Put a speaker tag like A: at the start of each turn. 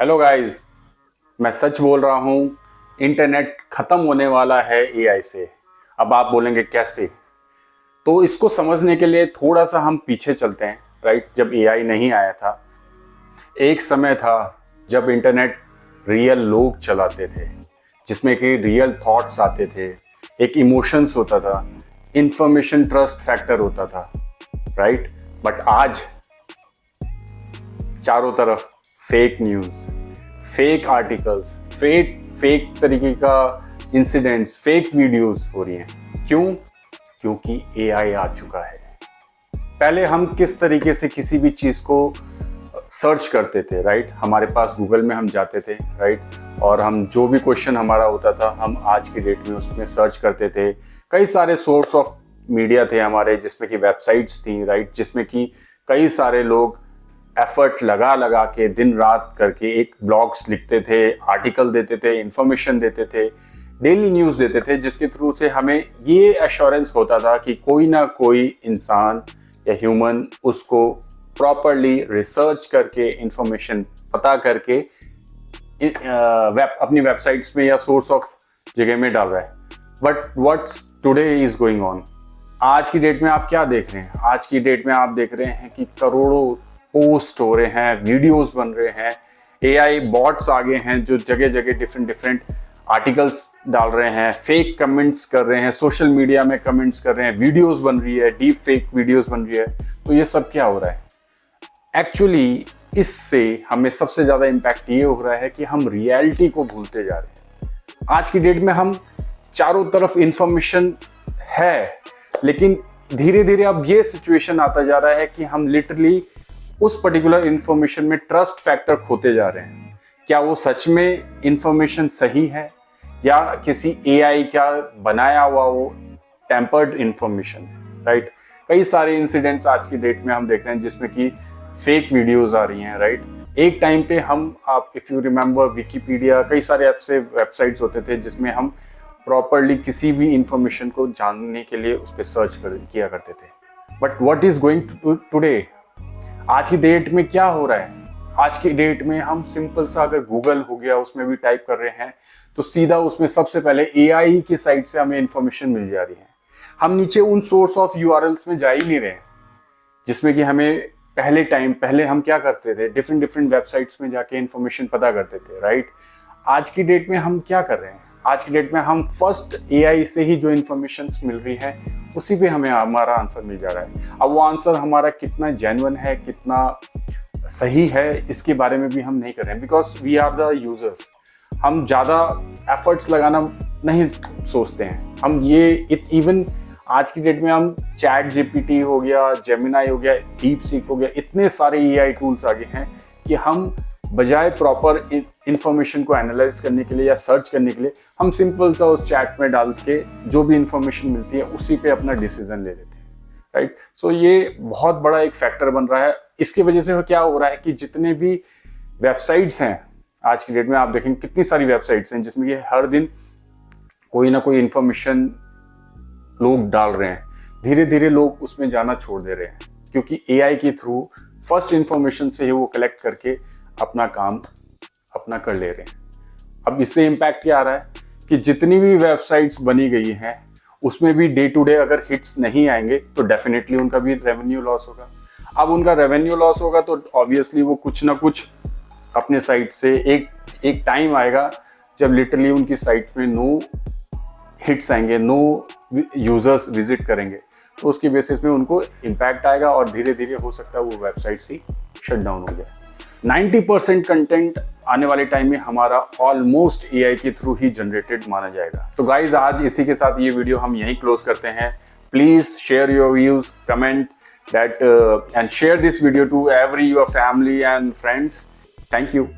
A: Hello guys, मैं सच बोल रहा हूँ। इंटरनेट खत्म होने वाला है एआई से। अब आप बोलेंगे कैसे? तो इसको समझने के लिए थोड़ा सा हम पीछे चलते हैं। राइट, जब एआई नहीं आया था, एक समय था जब इंटरनेट रियल लोग चलाते थे, जिसमें कि रियल थॉट्स आते थे, एक इमोशंस होता था, इंफॉर्मेशन ट्रस्ट फैक्टर होता था। राइट, बट आज चारों तरफ fake news, fake articles, fake तरीके का इंसिडेंट्स, फेक वीडियोस हो रही हैं। क्यों? क्योंकि एआई आ चुका है। पहले हम किस तरीके से किसी भी चीज़ को सर्च करते थे, राइट? हमारे पास गूगल में हम जाते थे, राइट? और हम जो भी क्वेश्चन हमारा होता था, हम आज की डेट में उसमें सर्च करते थे। कई सारे सोर्स ऑफ मीडिया थे हमारे, जिसमें कि वेबसाइट्स थी, राइट? जिसमें कि कई सारे लोग एफर्ट लगा लगा के दिन रात करके एक ब्लॉग्स लिखते थे, आर्टिकल देते थे, इंफॉर्मेशन देते थे, डेली न्यूज़ देते थे, जिसके थ्रू से हमें ये एश्योरेंस होता था कि कोई ना कोई इंसान या ह्यूमन उसको प्रॉपरली रिसर्च करके, इंफॉर्मेशन पता करके अपनी वेबसाइट्स में या सोर्स ऑफ जगह में डाल रहा है। But what's today is going on? आज की डेट में आप क्या देख रहे हैं? आज की डेट में आप देख रहे हैं कि करोड़ों पोस्ट हो रहे हैं, वीडियोस बन रहे हैं, एआई बॉट्स आ गए हैं जो जगह जगह डिफरेंट आर्टिकल्स डाल रहे हैं, फेक कमेंट्स कर रहे हैं, सोशल मीडिया में कमेंट्स कर रहे हैं, वीडियोस बन रही है, डीप फेक वीडियोस बन रही है। तो ये सब क्या हो रहा है? एक्चुअली इससे हमें सबसे ज़्यादा इम्पैक्ट ये हो रहा है कि हम रियलिटी को भूलते जा रहे हैं। आज की डेट में हम चारों तरफ इंफॉर्मेशन है, लेकिन धीरे धीरे अब ये सिचुएशन आता जा रहा है कि हम लिटरली उस पर्टिकुलर इंफॉर्मेशन में ट्रस्ट फैक्टर खोते जा रहे हैं। क्या वो सच में इंफॉर्मेशन सही है या किसी एआई का बनाया हुआ वो टेम्पर्ड इंफॉर्मेशन, राइट? कई सारे इंसिडेंट्स आज की डेट में हम देख रहे हैं जिसमें कि फेक वीडियोस आ रही हैं, राइट? एक टाइम पे आप इफ यू रिमेंबर विकिपीडिया, कई सारे ऐसे वेबसाइट्स होते थे जिसमें हम प्रॉपरली किसी भी इंफॉर्मेशन को जानने के लिए उस पर सर्च किया करते थे। But what is going today? आज की डेट में क्या हो रहा है? आज की डेट में हम सिंपल सा अगर गूगल हो गया उसमें भी टाइप कर रहे हैं तो सीधा उसमें सबसे पहले एआई की साइट से हमें इंफॉर्मेशन मिल जा रही है। हम नीचे उन सोर्स ऑफ यूआरएल्स में जा ही नहीं रहे, जिसमें कि हमें पहले हम क्या करते थे, डिफरेंट वेबसाइट्स में जाके इंफॉर्मेशन पता करते थे, राइट? आज की डेट में हम क्या कर रहे हैं? आज की डेट में हम फर्स्ट एआई से ही जो इंफॉर्मेशन मिल रही है उसी पे हमें हमारा आंसर मिल जा रहा है। अब वो आंसर हमारा कितना जेन्युइन है, कितना सही है, इसके बारे में भी हम नहीं कर रहे हैं, because we are the users. हम ज़्यादा एफर्ट्स लगाना नहीं सोचते हैं। हम ये इवन आज की डेट में हम चैट जीपीटी हो गया, जेमिनाई हो गया, डीप सीक हो गया, इतने सारे एआई टूल्स आ गए हैं कि हम बजाय प्रॉपर इंफॉर्मेशन को एनालाइज करने के लिए या सर्च करने के लिए, हम सिंपल सा उस चैट में डाल के जो भी इंफॉर्मेशन मिलती है उसी पे अपना डिसीजन ले लेते हैं, राइट? सो ये बहुत बड़ा एक फैक्टर बन रहा है। इसकी वजह से क्या हो रहा है कि जितने भी वेबसाइट्स हैं आज की डेट में, आप देखेंगे कितनी सारी वेबसाइट्स हैं जिसमें कि हर दिन कोई ना कोई इंफॉर्मेशन लोग डाल रहे हैं। धीरे धीरे लोग उसमें जाना छोड़ दे रहे हैं, क्योंकि एआई के थ्रू फर्स्ट इंफॉर्मेशन से ही वो कलेक्ट करके अपना काम अपना कर ले रहे हैं। अब इससे इम्पैक्ट क्या आ रहा है कि जितनी भी वेबसाइट्स बनी गई हैं उसमें भी डे टू डे अगर हिट्स नहीं आएंगे तो डेफिनेटली उनका भी रेवेन्यू लॉस होगा। अब उनका रेवेन्यू लॉस होगा तो ऑब्वियसली वो कुछ ना कुछ अपने साइट से एक टाइम आएगा जब लिटरली उनकी साइट में नो हिट्स आएंगे, नो यूजर्स विजिट करेंगे, तो उसकी बेसिस में उनको इम्पैक्ट आएगा और धीरे धीरे हो सकता है वो वेबसाइट ही शट डाउन हो जाए। 90% कंटेंट आने वाले टाइम में हमारा ऑलमोस्ट एआई के थ्रू ही जनरेटेड माना जाएगा। तो गाइज, आज इसी के साथ ये वीडियो हम यहीं क्लोज करते हैं। Please share your views, comment that and share this video to every your family and friends. Thank you.